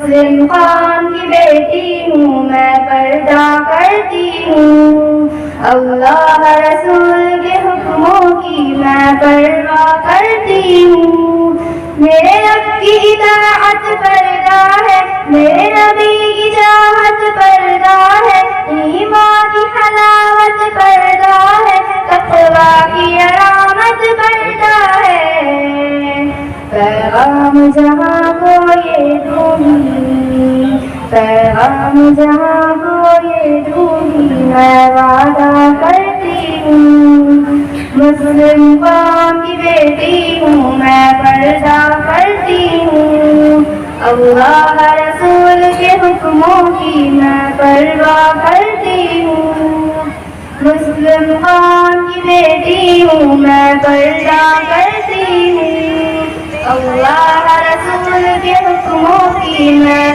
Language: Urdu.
مسلم قوم کی بیٹی ہوں میں پردہ کرتی ہوں اللہ رسول کے حکموں کی میں پرواہ کرتی ہوں میرے رب کی اطاعت پردہ ہے میرے نبی کی چاہت پردہ ہے ایمان کی حلاوت پردہ ہے تقویٰ کی علامت پردہ ہے پیغام جہاں کو یہ دونی پیغام جہاں کو یہ دونی میں وعدہ کرتی ہوں مسلم قوم کی بیٹی ہوں میں پردہ کرتی ہوں اللہ رسول کے حکموں کی میں پرواہ کرتی ہوں مسلم قوم کی بیٹی ہوں میں پردہ کرتی ہوں اللہ رسول کے حکموں کی میں